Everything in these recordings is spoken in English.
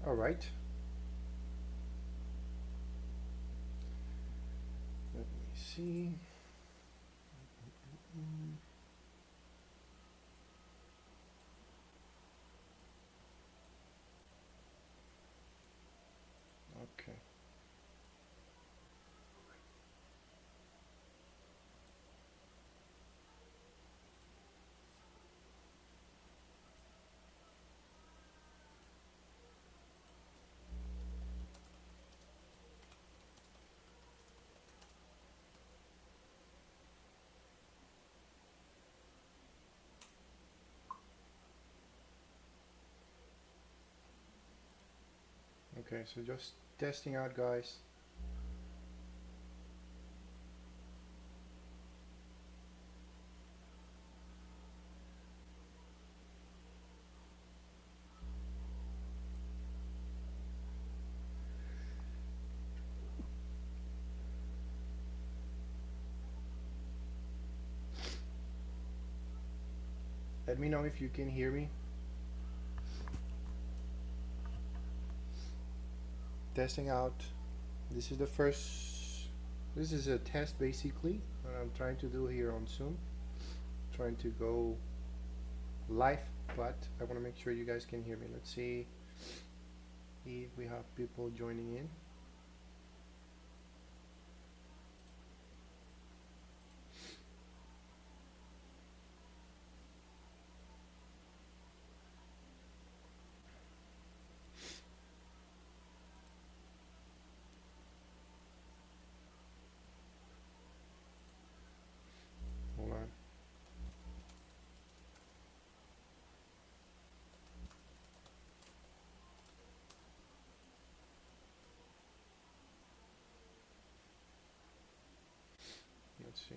All right. Let me see. Okay. Okay, so just testing out, guys. Let me know if you can hear me. Testing out. This is the first, this is a test basically what I'm trying to do here on Zoom. Trying to go live, but I want to make sure you guys can hear me. Let's see if we have people joining in. Hold on. Let's see.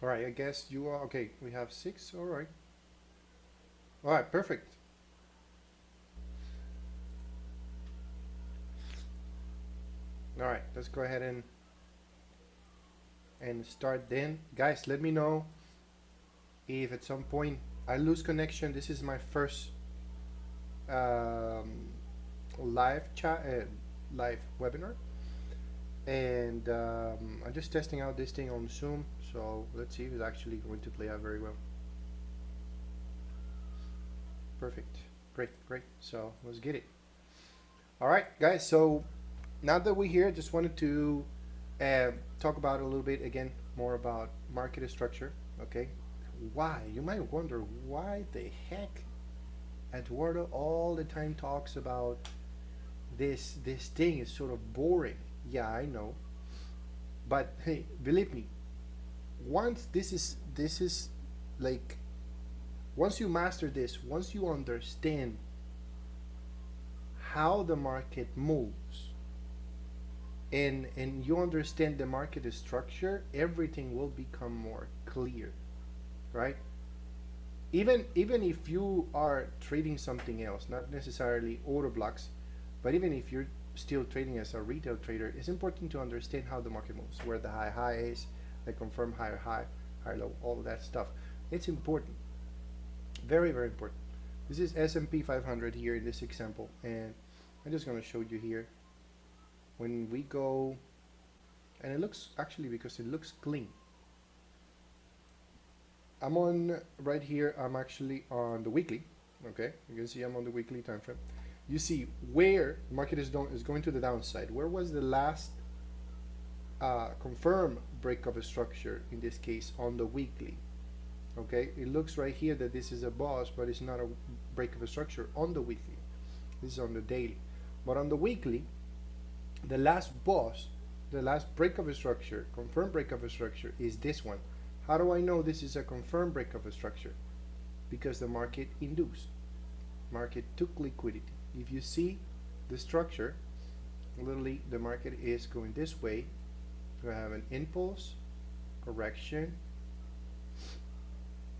All right, I guess you are okay. We have 6. All right. All right, perfect. All right, let's go ahead and start then. Guys, let me know if at some point I lose connection. This is my first um, live chat, live webinar, and I'm just testing out this thing on Zoom. So let's see if it's actually going to play out very well. Perfect. Great, great. So let's get it. All right, guys. So now that we're here, just wanted to talk about a little bit again more about market structure. Okay, why? You might wonder why the heck Eduardo all the time talks about this thing is sort of boring. Yeah, I know, but hey, believe me, once this is like once you master this, once you understand how the market moves, and you understand the market structure, everything will become more clear, right? Even if you are trading something else, not necessarily order blocks, but even if you're still trading as a retail trader, it's important to understand how the market moves, where the high is, the confirm higher high, higher low, all of that stuff. It's important, very very important. This is S&P 500 here in this example, and I'm just going to show you here. When we go, and it looks actually because it looks clean. I'm on right here. I'm actually on the weekly. Okay, you can see I'm on the weekly time frame. You see where the market is going to the downside. Where was the last confirmed break of a structure? In this case, on the weekly. Okay, it looks right here that this is a boss, but it's not a break of a structure on the weekly. This is on the daily, but on the weekly, the last boss, the last break of a structure, confirmed break of a structure, is this one. How do I know this is a confirmed break of a structure? Because the market induced, market took liquidity. If you see the structure, literally the market is going this way. We have an impulse, correction,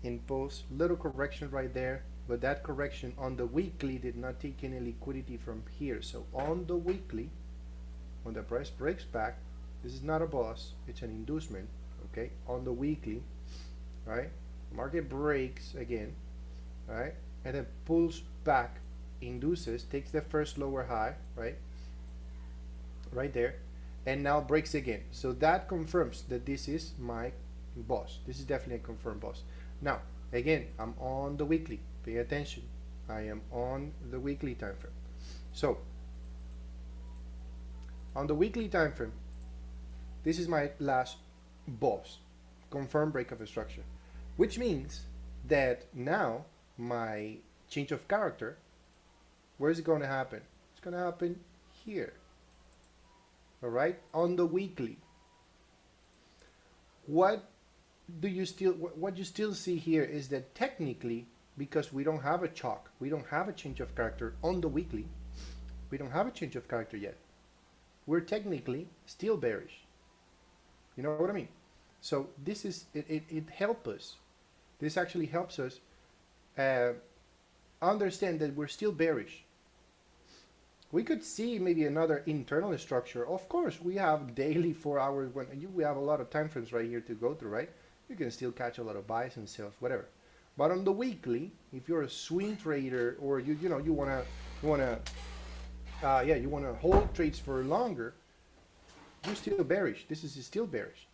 impulse, little correction right there, but that correction on the weekly did not take any liquidity from here. So on the weekly, when the price breaks back, this is not a boss, it's an inducement, okay? On the weekly, right? Market breaks again, right? And then pulls back, induces, takes the first lower high, right? Right there, and now breaks again. So that confirms that this is my boss. This is definitely a confirmed boss. Now, again, I'm on the weekly. Pay attention. I am on the weekly time frame. So, on the weekly time frame, this is my last boss. Confirmed break of a structure. Which means that now my change of character, where is it going to happen? It's going to happen here. All right, on the weekly. What you still see here is that technically, because we don't have a chalk, we don't have a change of character on the weekly, we don't have a change of character yet. We're technically still bearish. You know what I mean? So this is it helps us. This actually helps us understand that we're still bearish. We could see maybe another internal structure. Of course, we have daily 4 hours when we have a lot of time frames right here to go through, right? You can still catch a lot of buys and sells, whatever. But on the weekly, if you're a swing trader or you wanna hold trades for longer, you're still bearish. This is still bearish,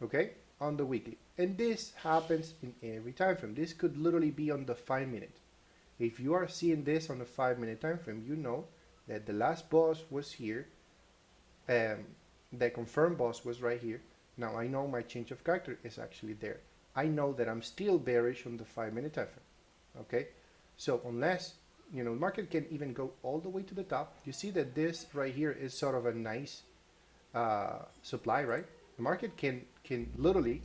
okay? On the weekly, and this happens in every time frame. This could literally be on the 5 minute. If you are seeing this on the 5 minute time frame, you know that the last boss was here, the confirmed boss was right here. Now I know my change of character is actually there. I know that I'm still bearish on the 5 minute time frame. Okay, so unless the market can even go all the way to the top, you see that this right here is sort of a nice supply, right? The market can literally,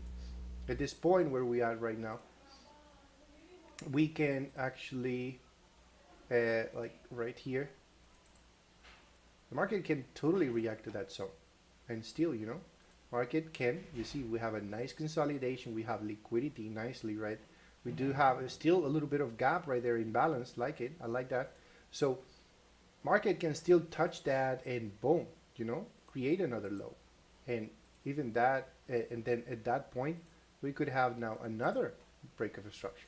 at this point where we are right now, we can actually like right here, the market can totally react to that zone, and still, market can, you see, we have a nice consolidation, we have liquidity nicely, right? We do have still a little bit of gap right there in balance, like it, I like that. So market can still touch that and boom, create another low, and even that, and then at that point we could have now another break of a structure.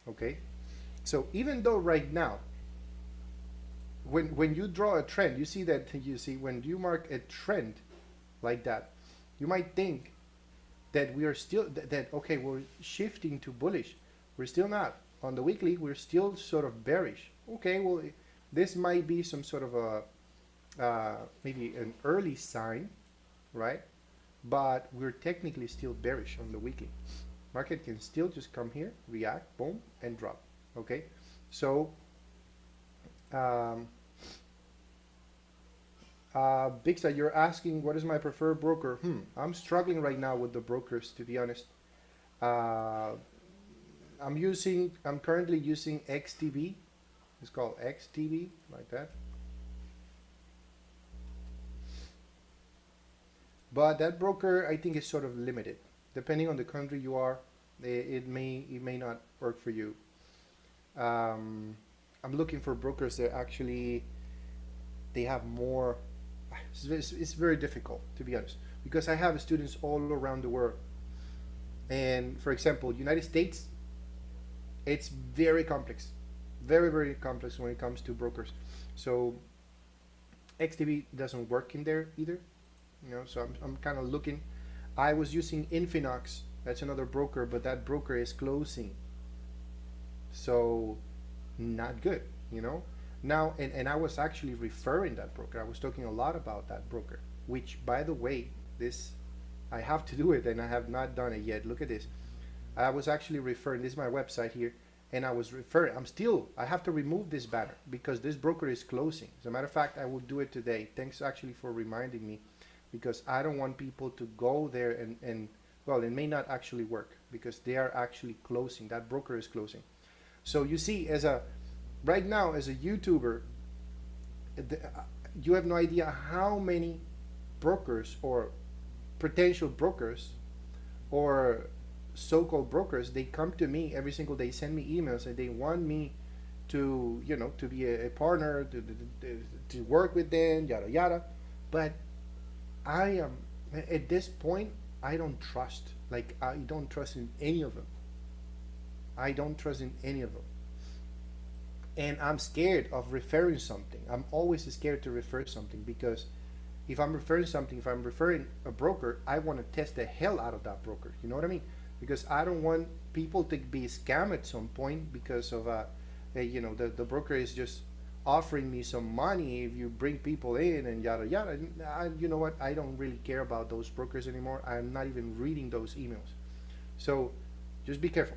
Okay, so even though right now, when you draw a trend, you see when you mark a trend like that, you might think that we are still that okay, we're shifting to bullish. We're still not. On the weekly, we're still sort of bearish. Okay, well, this might be some sort of a maybe an early sign, right? But we're technically still bearish on the weekly. Market can still just come here, react, boom, and drop. Okay, so Bixa, you're asking what is my preferred broker? I'm struggling right now with the brokers, to be honest. I'm currently using XTB. It's called XTB, like that. But that broker, I think, is sort of limited. Depending on the country you are, it may not work for you. I'm looking for brokers that actually they have more. It's very difficult, to be honest, because I have students all around the world. And for example, United States, it's very complex, very, very complex when it comes to brokers. So XTB doesn't work in there either. So I'm kind of looking. I was using Infinox. That's another broker, but that broker is closing. So not good, Now, and I was actually referring that broker. I was talking a lot about that broker, which, by the way, I have to do it, and I have not done it yet. Look at this. I was actually referring, this is my website here, and I was referring, I have to remove this banner because this broker is closing. As a matter of fact, I will do it today. Thanks actually for reminding me, because I don't want people to go there and well, it may not actually work because they are actually closing. That broker is closing. So you see, right now, as a YouTuber, you have no idea how many brokers or potential brokers or so-called brokers, they come to me every single day, send me emails, and they want me to, to be a partner, to work with them, yada yada. But I am, at this point, I don't trust. Like, I don't trust in any of them. I don't trust in any of them. And I'm scared of referring something. I'm always scared to refer something, because if I'm referring something, if I'm referring a broker, I want to test the hell out of that broker. You know what I mean? Because I don't want people to be scammed at some point because of the broker is just offering me some money if you bring people in and yada yada. You know what? I don't really care about those brokers anymore. I'm not even reading those emails. So just be careful.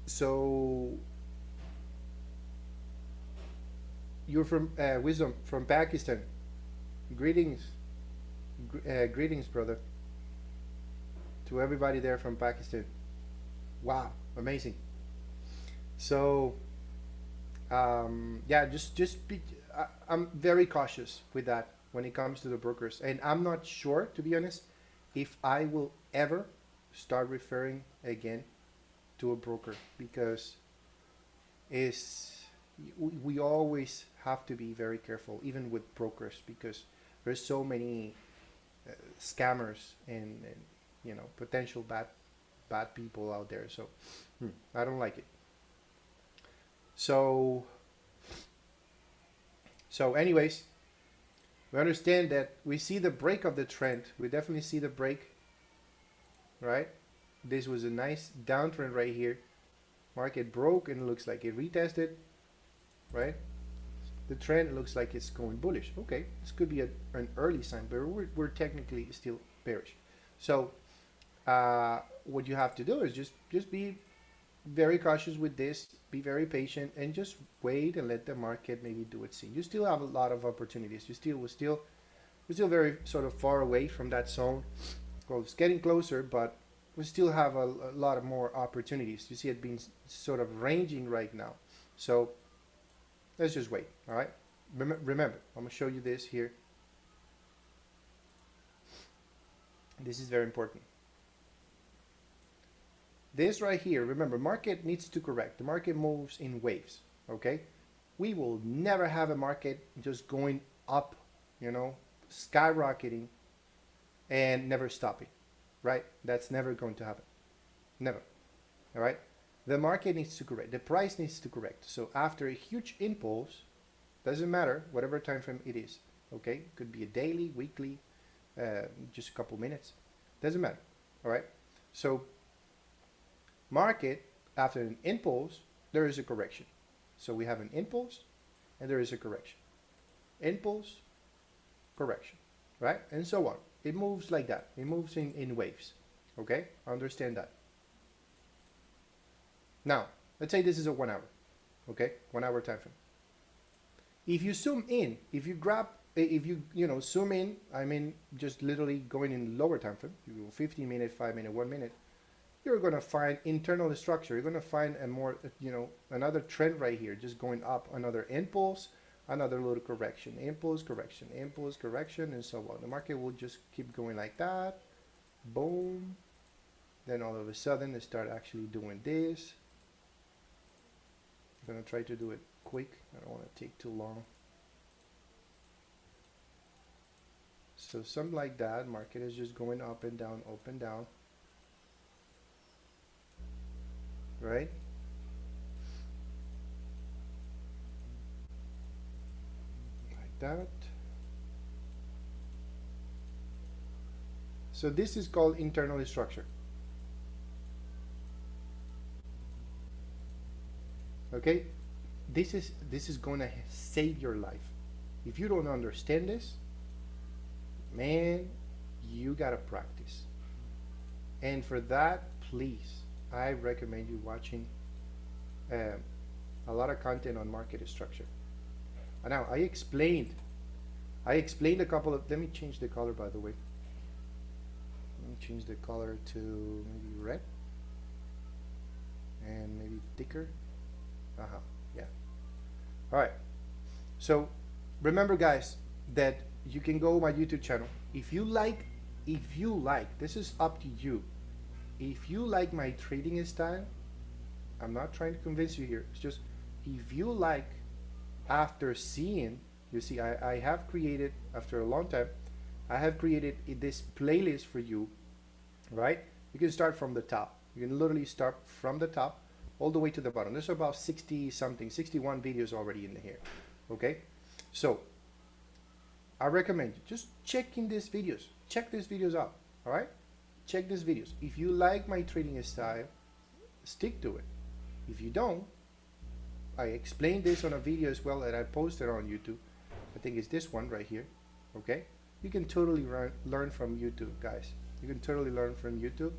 So you're from Wisdom from Pakistan. Greetings, greetings, brother, to everybody there from Pakistan. Wow, amazing. So yeah, just be. I'm very cautious with that when it comes to the brokers, and I'm not sure, to be honest, if I will ever start referring again to a broker, because is we always have to be very careful, even with brokers, because there's so many scammers and potential bad people out there. So I don't like it. So anyways, we understand that we see the break of the trend. We definitely see the break, right? This was a nice downtrend right here. Market broke and it looks like it retested, right? The trend looks like it's going bullish. Okay, this could be an early sign, but we're technically still bearish. So what you have to do is just be very cautious with this, be very patient, and just wait and let the market maybe do its thing. You still have a lot of opportunities. We're still very sort of far away from that zone. Well, it's getting closer, but we still have a lot of more opportunities. You see it being sort of ranging right now. So let's just wait, all right? Remember, I'm going to show you this here. This is very important. This right here, remember, market needs to correct. The market moves in waves, okay? We will never have a market just going up, skyrocketing and never stopping, right? That's never going to happen. Never, all right? The market needs to correct. The price needs to correct. So after a huge impulse, doesn't matter whatever time frame it is, okay? Could be a daily, weekly, just a couple minutes. Doesn't matter, all right? So market, after an impulse, there is a correction. So we have an impulse and there is a correction. Impulse, correction, right? And so on. It moves like that. It moves in waves, okay? Understand that. Now, let's say this is a 1 hour, okay? 1 hour time frame. If you zoom in, if you zoom in, I mean, just literally going in lower time frame, you go 15 minute, 5 minute, 1 minute, you're going to find internal structure. You're going to find a more, another trend right here, just going up, another impulse, another little correction, impulse, correction, impulse, correction, and so on. The market will just keep going like that. Boom. Then all of a sudden, they start actually doing this. I'm going to try to do it quick. I don't want to take too long. So something like that. Market is just going up and down, up and down. Right? Like that. So this is called internal structure. Okay? This is going to save your life. If you don't understand this, man, you got to practice. And for that, please, I recommend you watching a lot of content on market structure. And now I explained a couple of, let me change the color, by the way. Let me change the color to maybe red and maybe thicker. Yeah. All right. So remember, guys, that you can go my YouTube channel. If you like if you like, this is up to you. If you like my trading style, I'm not trying to convince you here. It's just if you like, after seeing, you see, I have created, after a long time, I have created this playlist for you, right? You can start from the top. You can literally start from the top all the way to the bottom. There's about 60 something, 61 videos already in here, okay? So I recommend you just checking these videos. Check these videos out, all right? Check these videos. If you like my trading style, stick to it. If you don't, I explained this on a video as well that I posted on YouTube. I think it's this one right here, okay? You can totally learn from YouTube, guys. You can totally learn from YouTube.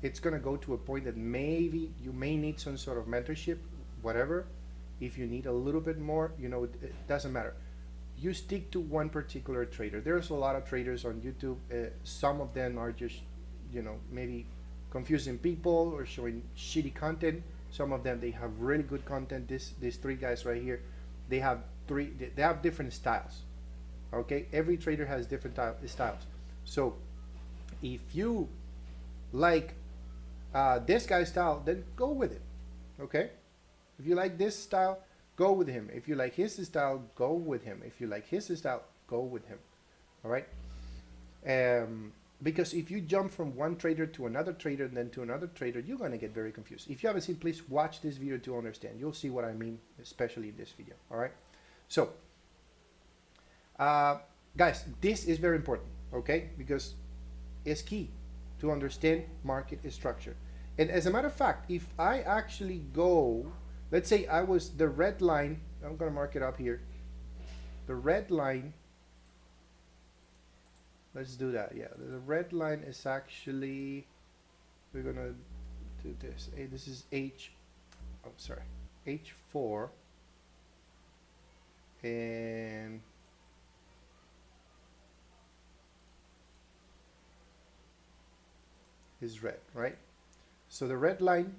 It's gonna go to a point that maybe you may need some sort of mentorship, whatever. If you need a little bit more, you know, it doesn't matter. You stick to one particular trader. There's a lot of traders on YouTube. Some of them are just, you know, maybe confusing people or showing shitty content. Some of them, they have really good content. These three guys right here, they have different styles. Okay, every trader has different styles. So if you like this guy's style, then go with it. Okay, if you like this style, go with him. If you like his style, go with him. If you like his style, go with him. All right. Because if you jump from one trader to another trader and then to another trader, you're going to get very confused. If you haven't seen, please watch this video to understand. You'll see what I mean, especially in this video. All right. So guys, this is very important, okay? Because it's key to understand market structure. And as a matter of fact, if I actually go, let's say I was the red line, I'm going to mark it up here. The red line, let's do that. Yeah, the red line is actually, we're going to do this. This is H4. And is red, right? So the red line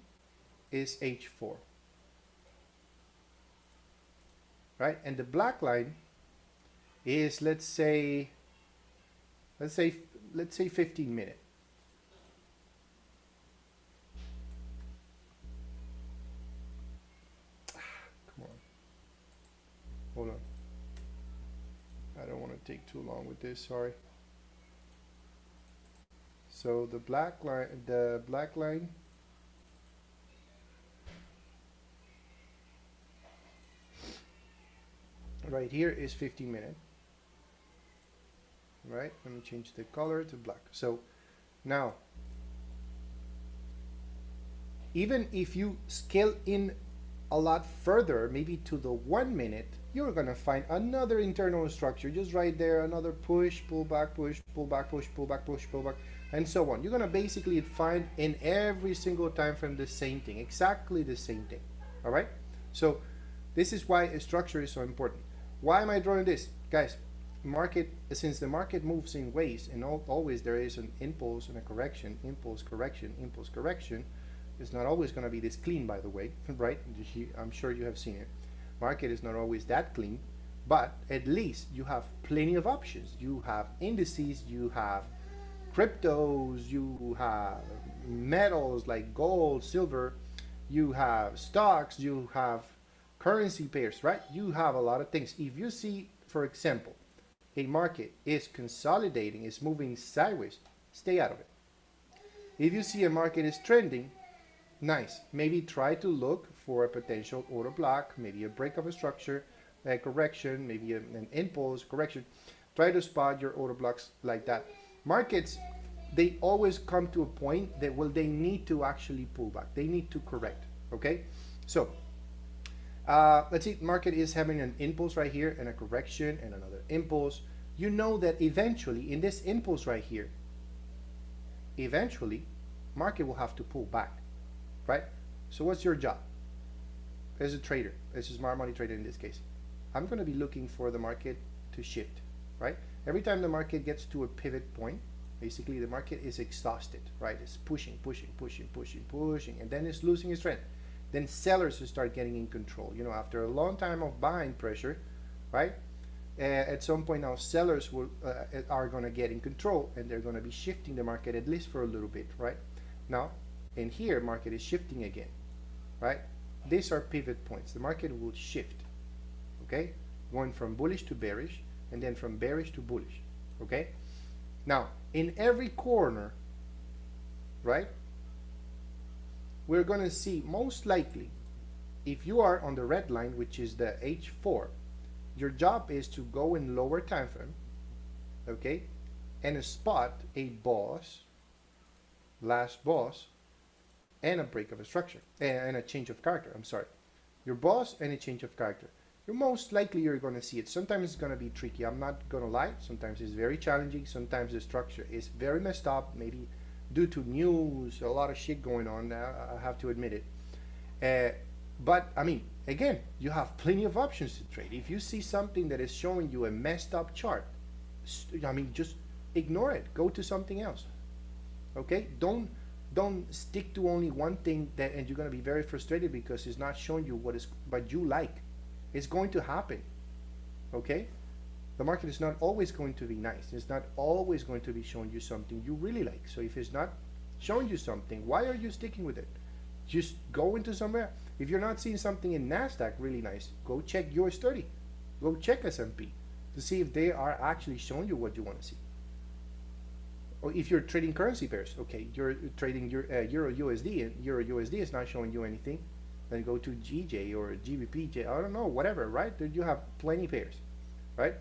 is H4, right? And the black line is, let's say 15 minute. Come on, hold on. I don't want to take too long with this, sorry. So the black line right here is 15 minute. Right, let me change the color to black. So now, even if you scale in a lot further, maybe to the 1 minute, you're gonna find another internal structure just right there, another push, pull back, push, pull back, push, pull back, push, pull back, and so on. You're gonna basically find in every single time frame the same thing, exactly the same thing. All right, so this is why a structure is so important. Why am I drawing this, guys? Market, since the market moves in waves, and always there is an impulse and a correction, impulse, correction, impulse, correction. It's not always going to be this clean, by the way, right? I'm sure you have seen it. Market is not always that clean, but at least you have plenty of options. You have indices, you have cryptos, you have metals like gold, silver, you have stocks, you have currency pairs, right? You have a lot of things. If you see, for example, a market is consolidating, is moving sideways, stay out of it. If you see a market is trending, nice. Maybe try to look for a potential order block, maybe a break of a structure, a correction, maybe an impulse correction. Try to spot your order blocks like that. Markets, they always come to a point that, well, they need to actually pull back. They need to correct, okay? So let's see, market is having an impulse right here and a correction and another impulse. You know that eventually in this impulse right here, eventually market will have to pull back, right? So what's your job as a trader, as a smart money trader in this case? I'm going to be looking for the market to shift, right? Every time the market gets to a pivot point, basically the market is exhausted, right? It's pushing, pushing, pushing, pushing, pushing, and then it's losing its strength. Then sellers will start getting in control. You know, after a long time of buying pressure, right? at some point now sellers are going to get in control, and they're going to be shifting the market at least for a little bit, right? Now, in here, market is shifting again, right? These are pivot points. The market will shift, okay? Going from bullish to bearish, and then from bearish to bullish, okay? Now, in every corner, right, we're going to see most likely, if you are on the red line, which is the H4, your job is to go in lower time frame, okay, and spot a boss, last boss, and a break of a structure, and a change of character. I'm sorry, your boss and a change of character. Most likely you're going to see it. Sometimes it's going to be tricky. I'm not going to lie. Sometimes it's very challenging. Sometimes the structure is very messed up, maybe due to news, a lot of shit going on. I have to admit it. But I mean, again, you have plenty of options to trade. If you see something that is showing you a messed up chart, I mean, just ignore it. Go to something else. Okay? Don't stick to only one thing, and you're going to be very frustrated because it's not showing you what you like. It's going to happen. Okay? The market is not always going to be nice. It's not always going to be showing you something you really like. So if it's not showing you something, why are you sticking with it? Just go into somewhere. If you're not seeing something in NASDAQ really nice, go check US 30. Go check S&P to see if they are actually showing you what you want to see. Or if you're trading currency pairs, okay, you're trading your Euro USD, and Euro USD is not showing you anything, then go to GJ or GBP, I don't know, whatever, right? You have plenty pairs, right?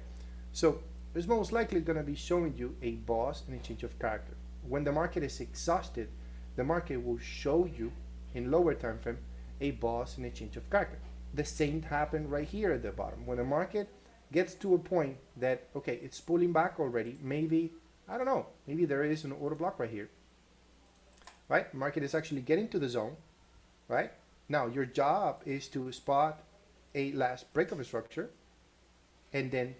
So it's most likely going to be showing you a boss and a change of character. When the market is exhausted, the market will show you in lower time frame a boss and a change of character. The same happened right here at the bottom. When the market gets to a point that, okay, it's pulling back already, maybe, I don't know, maybe there is an order block right here, right? Market is actually getting to the zone, right? Now your job is to spot a last break of a structure, and then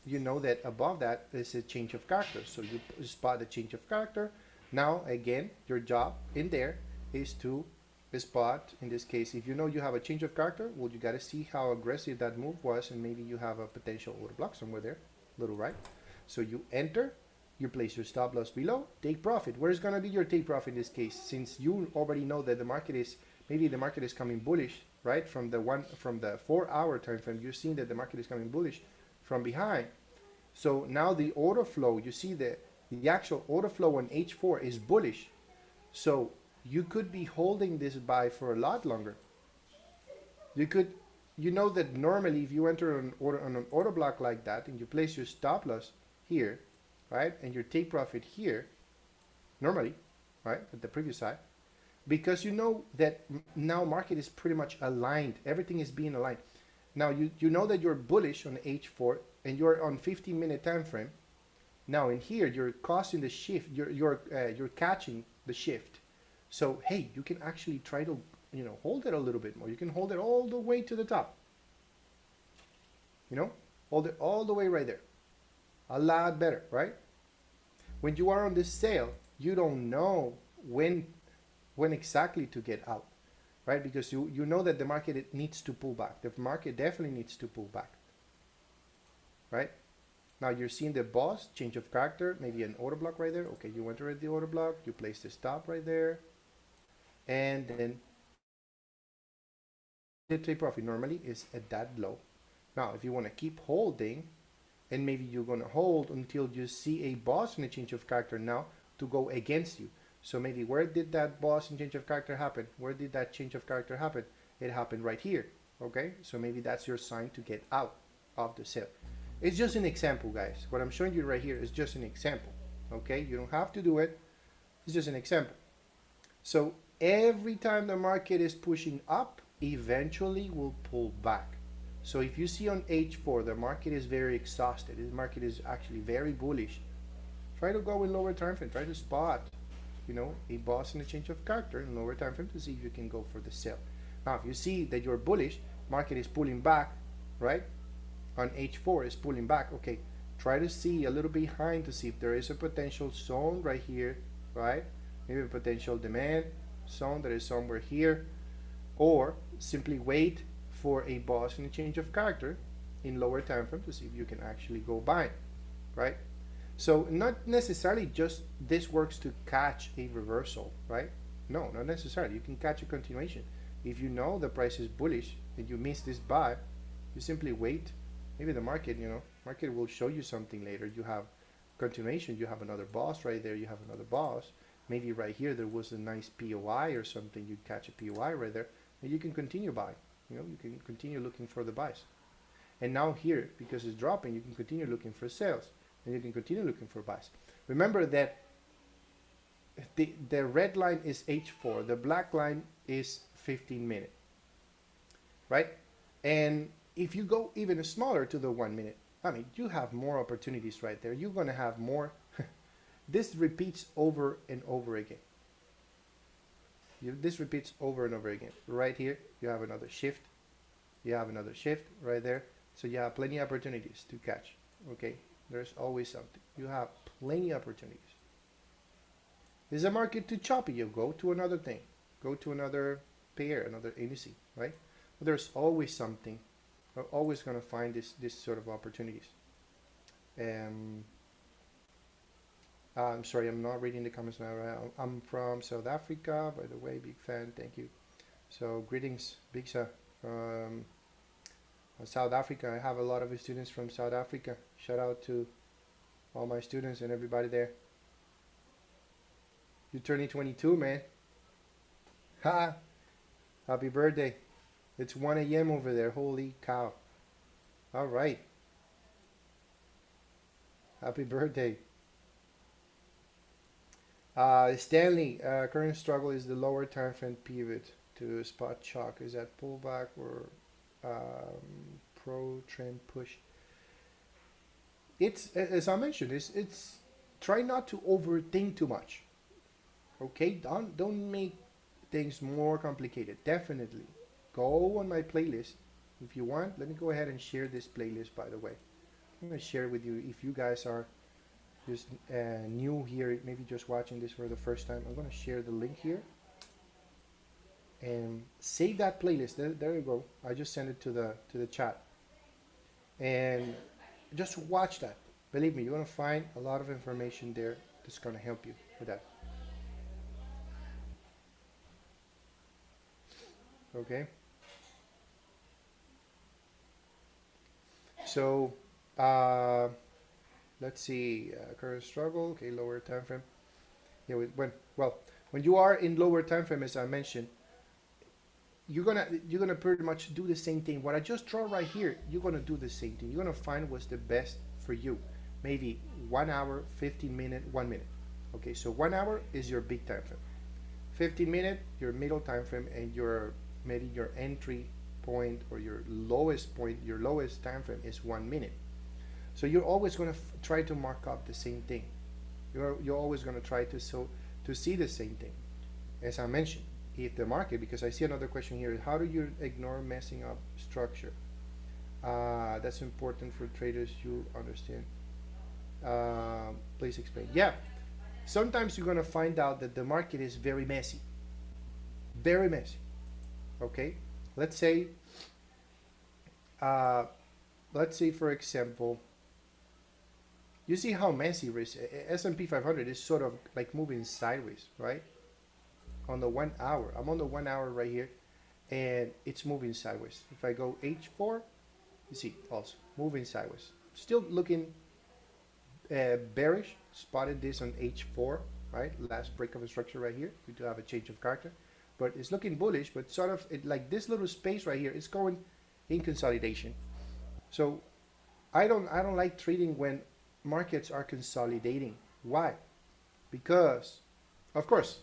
you know that above that is a change of character. So you spot the change of character. Now again, your job in there is to spot, in this case, if you know you have a change of character, well, you got to see how aggressive that move was, and maybe you have a potential order block somewhere there, little right. So you enter, you place your stop loss below, take profit. Where's going to be your take profit in this case? Since you already know that the market is, maybe the market is coming bullish, right? From the 4-hour time frame, you're seeing that the market is coming bullish from behind. So now the order flow, you see the actual order flow on H4 is bullish. So you could be holding this buy for a lot longer. You know that normally if you enter an order block like that and you place your stop loss here, right, and your take profit here, normally, right, at the previous side, because you know that now market is pretty much aligned, everything is being aligned. Now you know that you're bullish on H4 and you're on 15-minute time frame. Now in here you're causing the shift, you're catching the shift. So hey, you can actually try to, you know, hold it a little bit more. You can hold it all the way to the top. You know, hold it all the way right there. A lot better, right? When you are on this sale, you don't know when exactly to get out, right? Because you know that the market needs to pull back. The market definitely needs to pull back, right? Now you're seeing the boss, change of character, maybe an order block right there. Okay, you enter the order block, you place the stop right there, and then the take profit normally is at that low. Now, if you want to keep holding, and maybe you're going to hold until you see a boss and a change of character now to go against you. So maybe where did that boss and change of character happen? Where did that change of character happen? It happened right here, okay? So maybe that's your sign to get out of the sale. It's just an example, guys. What I'm showing you right here is just an example, okay? You don't have to do it. It's just an example. So every time the market is pushing up, eventually will pull back. So if you see on H4, the market is very exhausted. The market is actually very bullish. Try to go in lower time frame. Try to spot, you know, a boss and a change of character in lower time frame to see if you can go for the sell. Now, if you see that you're bullish, market is pulling back, right? On H4 is pulling back. Okay, try to see a little behind to see if there is a potential zone right here, right? Maybe a potential demand zone that is somewhere here, or simply wait for a boss and a change of character in lower time frame to see if you can actually go buy, right? So not necessarily just this works to catch a reversal, right? No, not necessarily. You can catch a continuation. If you know the price is bullish and you miss this buy, you simply wait. Maybe the market, market will show you something later. You have continuation, you have another boss right there, you have another boss. Maybe right here there was a nice POI or something, you catch a POI right there, and you can continue buying. You can continue looking for the buys. And now here, because it's dropping, you can continue looking for sales, and you can continue looking for buys. Remember that the red line is H4, the black line is 15 minute, right? And if you go even smaller to the 1 minute, I mean, you have more opportunities right there. You're going to have more. This repeats over and over again. This repeats over and over again. Right here, you have another shift. You have another shift right there. So you have plenty of opportunities to catch. Okay, there's always something. You have plenty of opportunities. Is the market too choppy? You go to another thing. Go to another pair, another indice, right? But there's always something. We're always going to find this sort of opportunities. I'm sorry, I'm not reading the comments now. I'm from South Africa, by the way, big fan, thank you. So greetings, Bigsa, from South Africa. I have a lot of students from South Africa. Shout out to all my students and everybody there. You're turning 22, man. Ha! Happy birthday. It's 1 a.m. over there. Holy cow. All right. Happy birthday. Stanley, current struggle is the lower time frame pivot to spot shock. Is that pullback or pro trend push? It's, as I mentioned, it's try not to overthink too much. Okay, don't make things more complicated. Definitely go on my playlist if you want. Let me go ahead and share this playlist, by the way. I'm going to share it with you if you guys are just new here, maybe just watching this for the first time. I'm going to share the link here and save that playlist. There you go. I just sent it to the chat, and just watch that. Believe me, you're going to find a lot of information there that's going to help you with that. Okay, so let's see, current struggle. Okay, lower time frame. Yeah, when you are in lower time frame, as I mentioned, you're gonna pretty much do the same thing. What I just draw right here, you're gonna do the same thing. You're gonna find what's the best for you. Maybe 1 hour, 15 minute, 1 minute. Okay, so 1 hour is your big time frame. 15 minute, your middle time frame, and maybe your entry point or your lowest point, your lowest time frame is 1 minute. So you're always going to try to mark up the same thing. You're always going to try to see the same thing. As I mentioned, if the market, because I see another question here, how do you ignore messing up structure? That's important for traders, you understand. Please explain. Yeah, sometimes you're going to find out that the market is very messy. Very messy. Okay, let's say for example, you see how messy S&P 500 is sort of like moving sideways, right? On the 1 hour, I'm on the 1 hour right here, and it's moving sideways. If I go H4, you see also moving sideways. Still looking bearish. Spotted this on H4, right? Last break of a structure right here. We do have a change of character. But it's looking bullish, but sort of like this little space right here is going in consolidation. So I don't like trading when markets are consolidating. Why? Because of course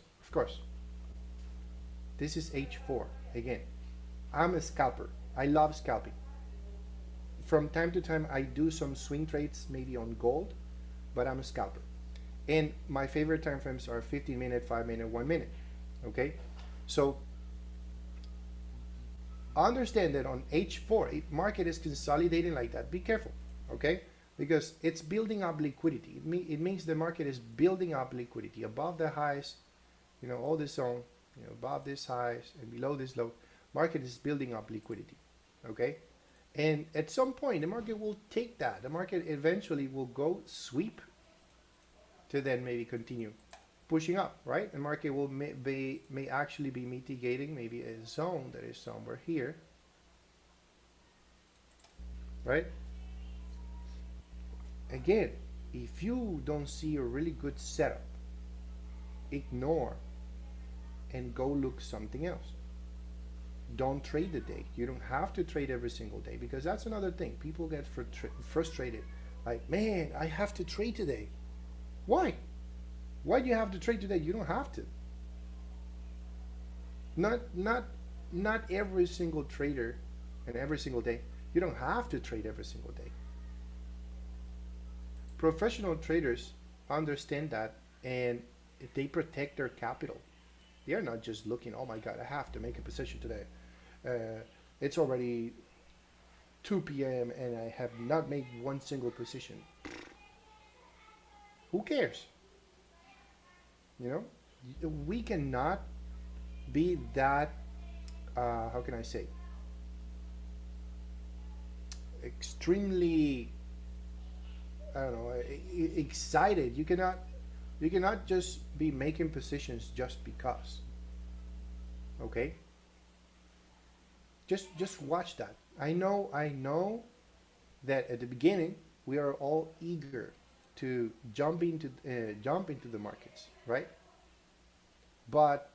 this is H4 again. I'm a scalper. I love scalping. From time to time I do some swing trades, maybe on gold, but I'm a scalper. And my favorite time frames are 15 minute, 5 minute, 1 minute. Okay. So understand that on H4, if market is consolidating like that, be careful, okay? Because it's building up liquidity. It means the market is building up liquidity above the highs, all this zone, above this highs and below this low. Market is building up liquidity, okay? And at some point, the market will take that. The market eventually will go sweep to then maybe continue pushing up, right? The market will may actually be mitigating maybe a zone that is somewhere here, right? Again, if you don't see a really good setup, ignore and go look something else. Don't trade the day. You don't have to trade every single day, because that's another thing. People get frustrated. Like, man, I have to trade today. Why? Why do you have to trade today? You don't have to. Not every single trader and every single day. You don't have to trade every single day. Professional traders understand that, and they protect their capital. They are not just looking, oh my God, I have to make a position today. It's already 2 p.m. and I have not made one single position. Who cares? You know, we cannot be that, how can I say, extremely, I don't know, excited. You cannot just be making positions just because. Okay? Just watch that. I know that at the beginning we are all eager to jump into the markets, right? But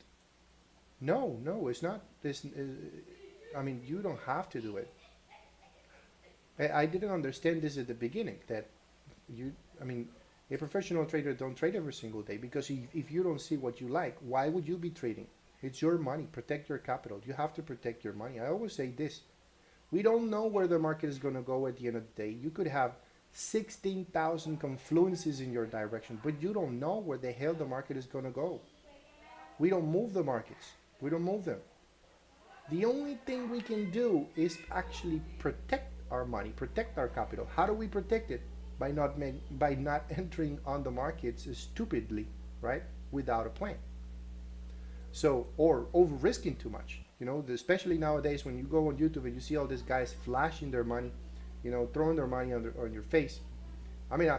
no, it's not this. I mean, you don't have to do it. I didn't understand this at the beginning, that I mean, a professional trader don't trade every single day, because if you don't see what you like, why would you be trading? It's your money. Protect your capital. You have to protect your money. I always say this. We don't know where the market is going to go at the end of the day. You could have 16,000 confluences in your direction, but you don't know where the hell the market is going to go. We don't move the markets. We don't move them. The only thing we can do is actually protect our money, protect our capital. How do we protect it? By not entering on the markets stupidly, right? Without a plan. So, or over risking too much, you know, especially nowadays when you go on YouTube and you see all these guys flashing their money, you know, throwing their money on your face. I mean,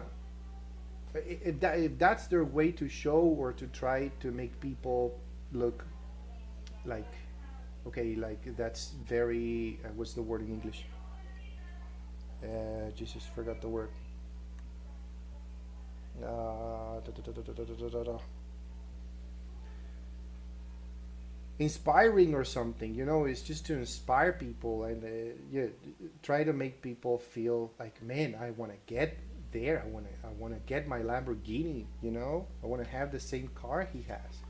if that's their way to show or to try to make people look like, okay, like that's very, what's the word in English? Jesus, forgot the word. Inspiring or something, you know. It's just to inspire people and yeah, try to make people feel like, man, I want to get there. I want to get my Lamborghini, you know. I want to have the same car he has.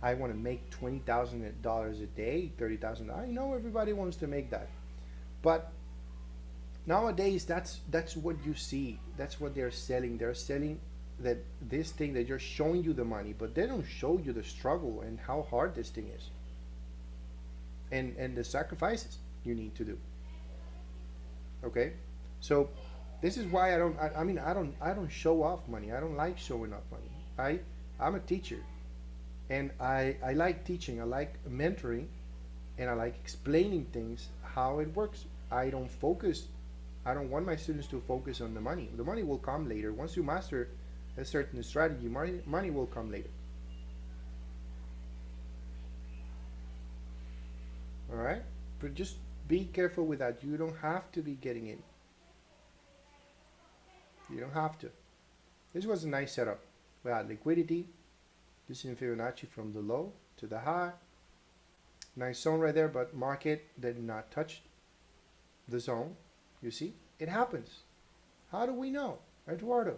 I want to make $20,000 a day, 30,000. I know everybody wants to make that, but nowadays that's what you see. That's what they're selling. They're selling that this thing that you're showing you the money, but they don't show you the struggle and how hard this thing is, and the sacrifices you need to do. Okay, so this is why I don't show off money. I don't like showing off money. I'm a teacher, and I like teaching. I like mentoring, and I like explaining things how it works. I don't want my students to focus on the money. The money will come later. Once you master a certain strategy, money will come later. All right, but just be careful with that. You don't have to be getting in. You don't have to. This was a nice setup. We had liquidity, using Fibonacci from the low to the high. Nice zone right there, but market did not touch the zone. You see, it happens. How do we know, Eduardo?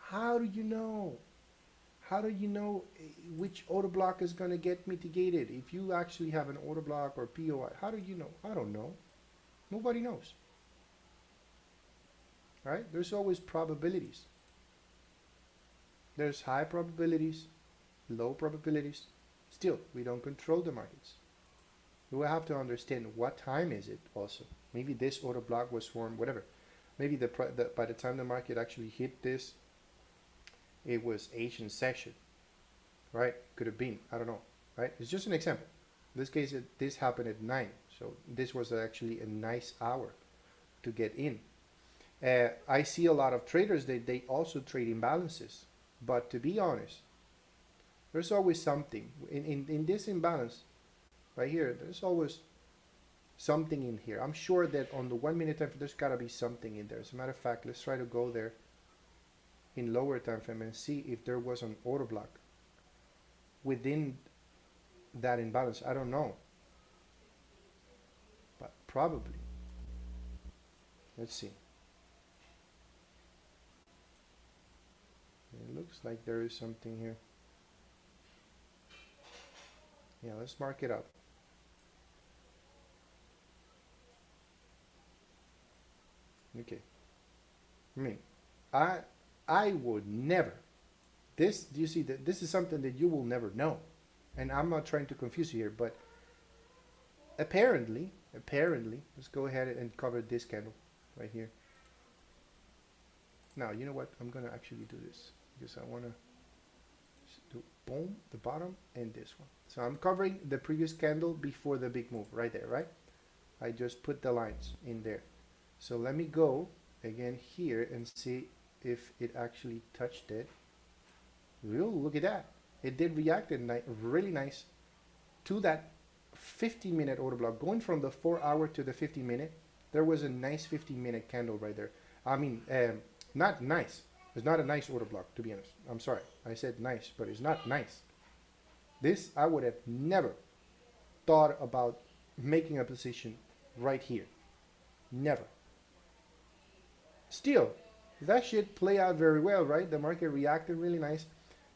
How do you know? How do you know which order block is going to get mitigated? If you actually have an order block or POI, how do you know? I don't know. Nobody knows. Right? There's always probabilities. There's high probabilities, low probabilities. Still, we don't control the markets. We will have to understand what time is it also. Maybe this order block was formed, whatever. Maybe by the time the market actually hit this, it was Asian session, right? Could have been, I don't know, right? It's just an example. In this case, this happened at 9, so this was actually a nice hour. to get in. I see a lot of traders that they also trade imbalances, but to be honest, there's always something in this imbalance right here. There's always something in here. I'm sure that on the 1 minute time frame, there's gotta be something in there. As a matter of fact, let's try to go there in lower time frame and see if there was an order block within that imbalance. I don't know, but probably. Let's see. It looks like there is something here. Yeah, let's mark it up. Okay. I mean, I would never. This, do you see that this is something that you will never know, and I'm not trying to confuse you here, but apparently, let's go ahead and cover this candle right here. Now, you know what? I'm gonna actually do this because I wanna do boom, the bottom, and this one. So I'm covering the previous candle before the big move right there, right? I just put the lines in there. So let me go again here and see if it actually touched it. Real, look at that. It did react really nice to that 15-minute order block. Going from the 4-hour to the 15-minute, there was a nice 15-minute candle right there. I mean, not nice. It's not a nice order block, to be honest. I'm sorry. I said nice, but it's not nice. This, I would have never thought about making a position right here. Never. Still, that should play out very well, right? The market reacted really nice.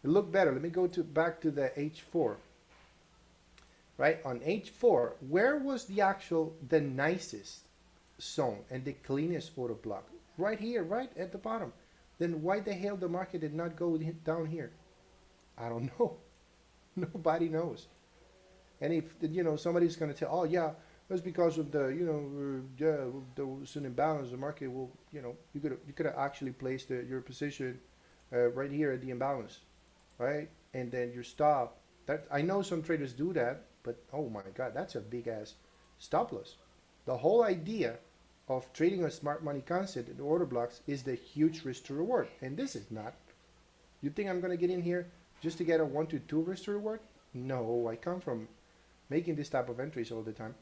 It looked better. Let me go back to the H4. Right? On H4, where was the nicest zone and the cleanest order block? Right here, right at the bottom. Then why the hell the market did not go down here? I don't know. Nobody knows. And if, you know, somebody's going to tell, oh yeah, that's because of the, you know, there was an imbalance. The market will, you know, you could have actually placed your position right here at the imbalance, right? And then you stop. That, I know some traders do that, but oh my God, that's a big ass stop loss. The whole idea of trading a smart money concept in order blocks is the huge risk to reward, and this is not. You think I'm gonna get in here just to get a 1 to 2 risk to reward? No, I come from making this type of entries all the time.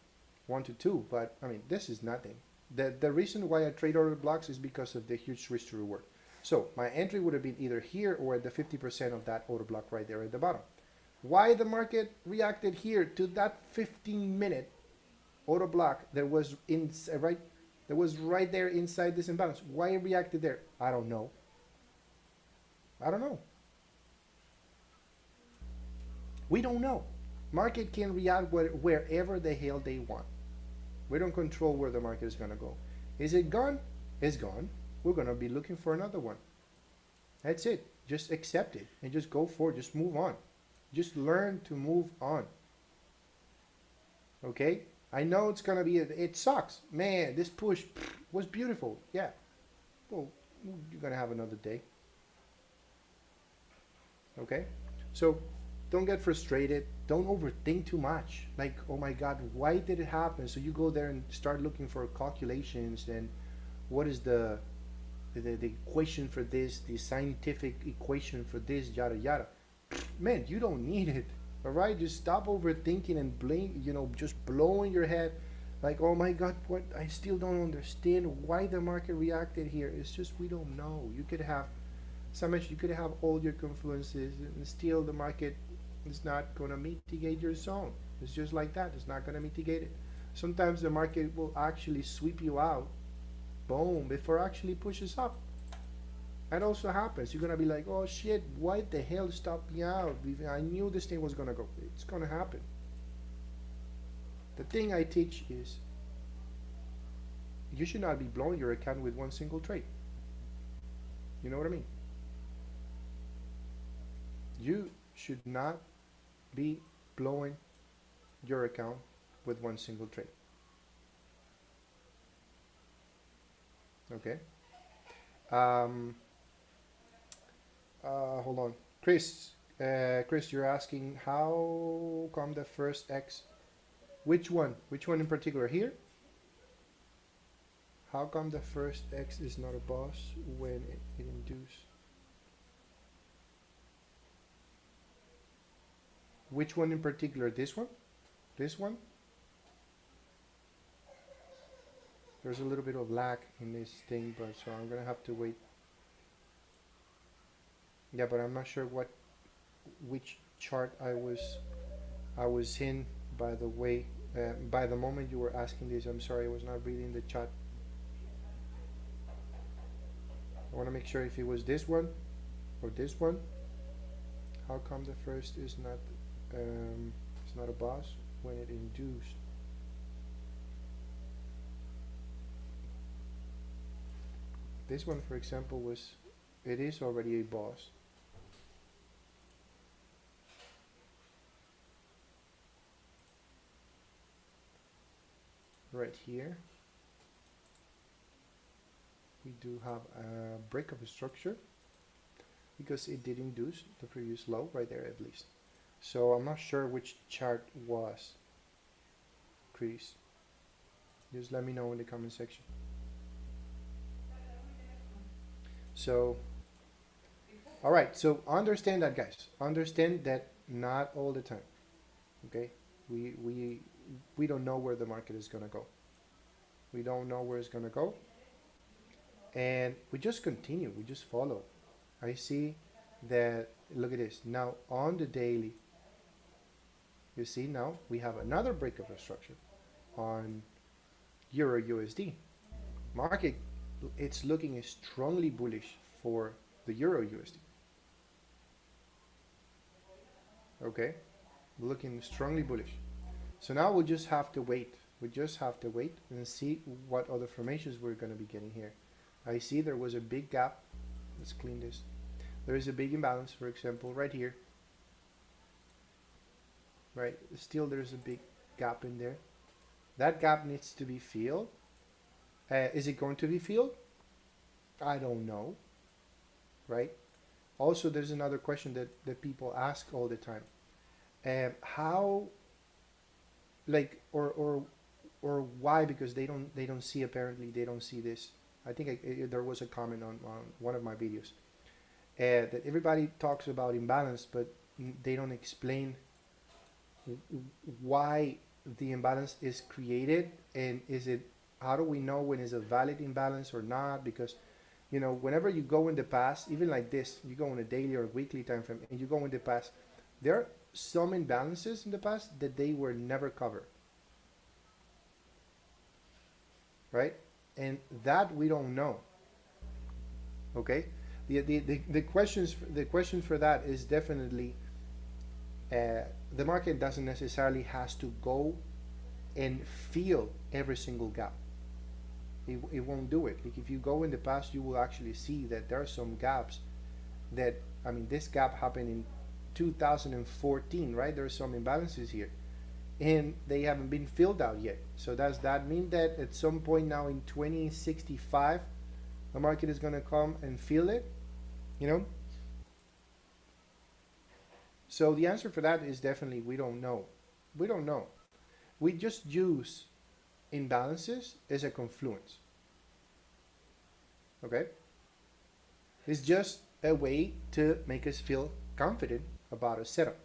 1 to 2, but I mean, this is nothing. The reason why I trade order blocks is because of the huge risk to reward. So my entry would have been either here or at the 50% of that order block right there at the bottom. Why the market reacted here to that 15-minute order block that was right there inside this imbalance? Why it reacted there? I don't know. I don't know. We don't know. Market can react wherever the hell they want. We don't control where the market is going to go. Is it gone? It's gone. We're going to be looking for another one. That's it. Just accept it and just go forward. Just move on. Just learn to move on. Okay? I know it's going to be, it sucks. Man, this push was beautiful. Yeah. Well, you're going to have another day. Okay? So don't get frustrated. Don't overthink too much. Like, oh my God, why did it happen? So you go there and start looking for calculations and what is the equation for this, the scientific equation for this, yada yada. Man, you don't need it. All right, just stop overthinking and blame. You know, just blowing your head, like, oh my God, what? I still don't understand why the market reacted here. It's just we don't know. You could have you could have all your confluences, and still the market is not going to mitigate your zone. It's just like that. It's not going to mitigate it. Sometimes the market will actually sweep you out, boom, before it actually pushes up. That also happens. You're going to be like, oh shit, why the hell stopped me out? I knew this thing was going to go. It's going to happen. The thing I teach is you should not be blowing your account with one single trade. You know what I mean? You should not be blowing your account with one single trade. Okay. Hold on, Chris. Chris, you're asking how come the first X? Which one? Which one in particular? Here? How come the first X is not a boss when it induced? Which one in particular? This one? This one? There's a little bit of lag in this thing, but so I'm gonna have to wait. Yeah, but I'm not sure which chart I was in. By the way, by the moment you were asking this, I'm sorry, I was not reading the chat. I want to make sure if it was this one or this one. How come the first is not it's not a boss when it induced? This one, for example, it is already a boss. Right here, we do have a break of a structure because it did induce the previous low right there at least. So I'm not sure which chart was, Chris. Just let me know in the comment section. So, all right, so understand that, guys. Understand that not all the time, okay? We don't know where the market is gonna go. We don't know where it's gonna go. And we just continue, we just follow. I see that, look at this. Now on the daily, you see now we have another break of a structure on Euro USD. Market, it's looking strongly bullish for the Euro USD. Okay, looking strongly bullish. So now we'll just have to wait. We just have to wait and see what other formations we're going to be getting here. I see there was a big gap. Let's clean this. There is a big imbalance, for example, right here. Right, still there's a big gap in there. That gap needs to be filled. Is it going to be filled? I don't know. Right? Also, there's another question that people ask all the time. How, like, or why? Because they don't see, apparently they don't see this. I think there was a comment on one of my videos that everybody talks about imbalance, but they don't explain why the imbalance is created, and how do we know when it's a valid imbalance or not? Because, you know, whenever you go in the past, even like this, you go on a daily or weekly time frame and you go in the past, there are some imbalances in the past that they were never covered, right? And that we don't know. Okay, the question for that is definitely the market doesn't necessarily has to go and fill every single gap. It won't do it. Like if you go in the past, you will actually see that there are some gaps that, I mean, this gap happened in 2014, right? There are some imbalances here and they haven't been filled out yet. So does that mean that at some point now in 2065 the market is going to come and fill it, you know? So the answer for that is definitely we don't know. We don't know. We just use imbalances as a confluence. Okay? It's just a way to make us feel confident about a setup.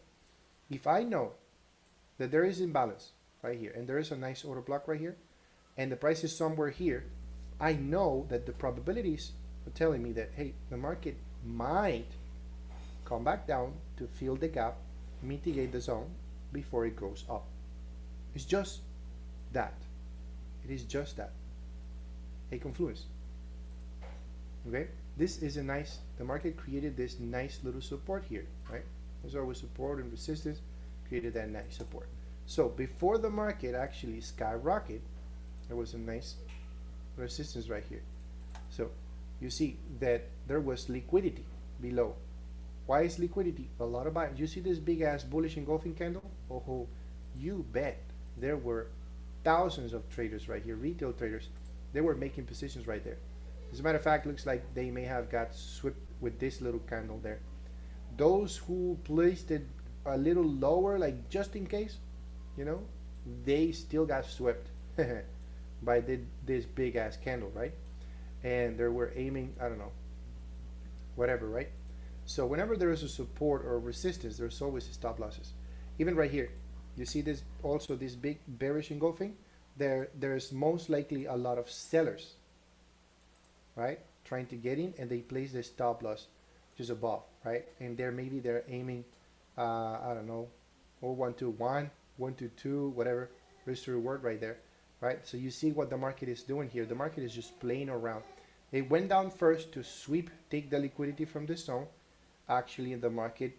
If I know that there is imbalance right here and there is a nice order block right here and the price is somewhere here, I know that the probabilities are telling me that, hey, the market might come back down to fill the gap, mitigate the zone before it goes up. It's just that. It is just that. A confluence. Okay? This is a nice, the market created this nice little support here, right? There's always support and resistance, created that nice support. So before the market actually skyrocketed, there was a nice resistance right here. So you see that there was liquidity below. Why is liquidity? A lot of buyers. You see this big ass bullish engulfing candle? Oh, you bet there were thousands of traders right here, retail traders. They were making positions right there. As a matter of fact, looks like they may have got swept with this little candle there. Those who placed it a little lower, like just in case, you know, they still got swept. by this big ass candle, right? And they were aiming, I don't know, whatever, right? So whenever there is a support or resistance, there's always stop losses. Even right here, you see this also, this big bearish engulfing. There's most likely a lot of sellers, right, trying to get in, and they place the stop loss just above, right? And maybe they're aiming, I don't know, 0121, 122, whatever, risk to reward right there, right? So you see what the market is doing here. The market is just playing around. It went down first to sweep, take the liquidity from the zone. Actually, the market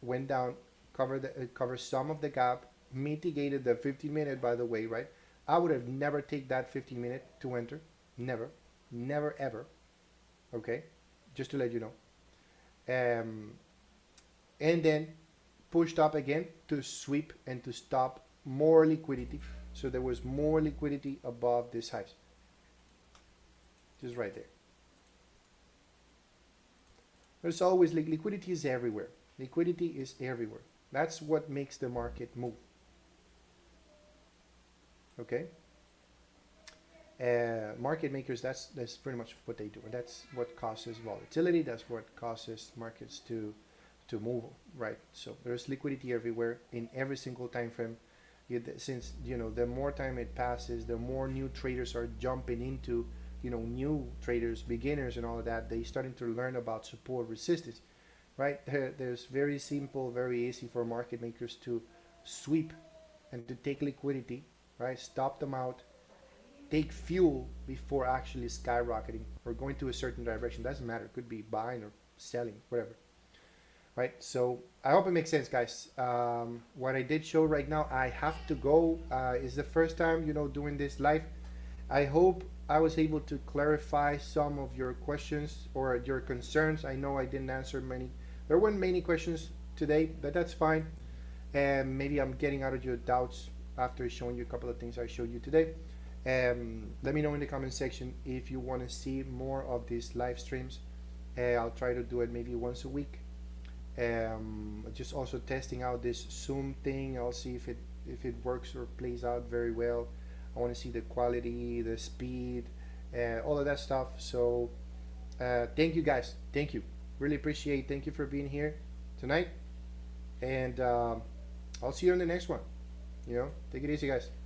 went down, covered some of the gap, mitigated the 15-minute, by the way, right? I would have never take that 15-minute to enter. Never. Never, ever. Okay? Just to let you know. And then pushed up again to sweep and to stop more liquidity. So there was more liquidity above this highs. Just right there. There's always, liquidity is everywhere. Liquidity is everywhere. That's what makes the market move. Okay? Market makers, that's pretty much what they do. And that's what causes volatility. That's what causes markets to move, right? So there's liquidity everywhere in every single time frame. Since, the more time it passes, the more new traders are jumping into, new traders, beginners and all of that. They starting to learn about support, resistance, right? There's very simple, very easy for market makers to sweep and to take liquidity, right? Stop them out, take fuel before actually skyrocketing or going to a certain direction. Doesn't matter. It could be buying or selling, whatever. Right? So I hope it makes sense, guys. What I did show right now, I have to go. It's the first time, doing this live. I hope I was able to clarify some of your questions or your concerns. I know I didn't answer many. There weren't many questions today, but that's fine. And maybe I'm getting out of your doubts after showing you a couple of things I showed you today. Let me know in the comment section if you want to see more of these live streams. I'll try to do it maybe once a week. Just also testing out this Zoom thing. I'll see if it works or plays out very well. I want to see the quality, the speed, all of that stuff. So thank you, guys. Thank you. Really appreciate. Thank you for being here tonight. And I'll see you on the next one. Take it easy, guys.